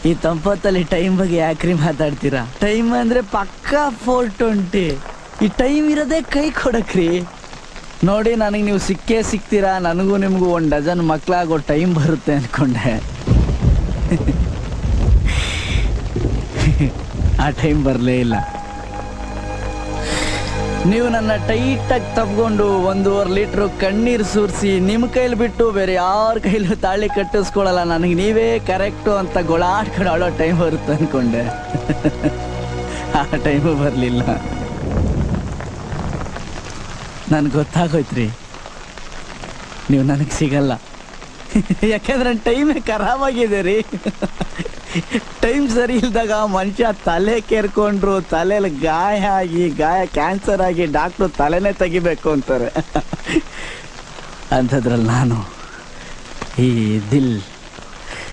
ಈ ತಂಪತ್ತಲ್ಲಿ ಟೈಮ್ ಬಗ್ಗೆ ಯಾಕ್ರಿ ಮಾತಾಡ್ತೀರಾ? ಟೈಮ್ ಅಂದ್ರೆ ಪಕ್ಕಾ 4:20. ಈ ಟೈಮ್ ಇರೋದೇ ಕೈ ಕೊಡಕ್ರಿ. ನೋಡಿ, ನನಗೆ ನೀವು ಸಿಕ್ಕೇ ಸಿಗ್ತೀರಾ. ನನಗೂ ನಿಮಗೂ 1 ಡಜನ್ ಮಕ್ಕಳಾಗೋ ಟೈಮ್ ಬರುತ್ತೆ ಅನ್ಕೊಂಡೆ. ಆ ಟೈಮ್ ಬರಲೇ ಇಲ್ಲ. ನೀವು ನನ್ನ ಟೈಟಾಗಿ ತಪ್ಕೊಂಡು 1.5 ಲೀಟ್ರು ಕಣ್ಣೀರು ಸುರಿಸಿ ನಿಮ್ಮ ಕೈಲಿ ಬಿಟ್ಟು ಬೇರೆ ಯಾರ ಕೈಲೂ ತಾಳಿ ಕಟ್ಟಿಸ್ಕೊಳಲ್ಲ. ನನಗೆ ನೀವೇ ಕರೆಕ್ಟು ಅಂತ ಗೊಳಾಡ್ಕೊಂಡು ಆಡೋ ಟೈಮ್ ಬರುತ್ತೆ ಅನ್ಕೊಂಡೆ. ಆ ಟೈಮು ಬರಲಿಲ್ಲ. ನನಗೆ ಗೊತ್ತಾಗೋಯ್ತ್ರಿ, ನೀವು ನನಗೆ ಸಿಗಲ್ಲ. ಯಾಕೆಂದ್ರೆ ನನ್ನ ಟೈಮೇ ಖರಾಬಾಗಿದೆ ರೀ. ಟೈಮ್ ಸರಿ ಇಲ್ದಾಗ ಮನುಷ್ಯ ತಲೆ ಕೇರ್ಕೊಂಡ್ರು, ತಲೆಯಲ್ಲಿ ಗಾಯ ಕ್ಯಾನ್ಸರ್ ಆಗಿ ಡಾಕ್ಟ್ರು ತಲೆನೇ ತೆಗಿಬೇಕು ಅಂತಾರೆ. ಅಂಥದ್ರಲ್ಲಿ ನಾನು ಈ ದಿಲ್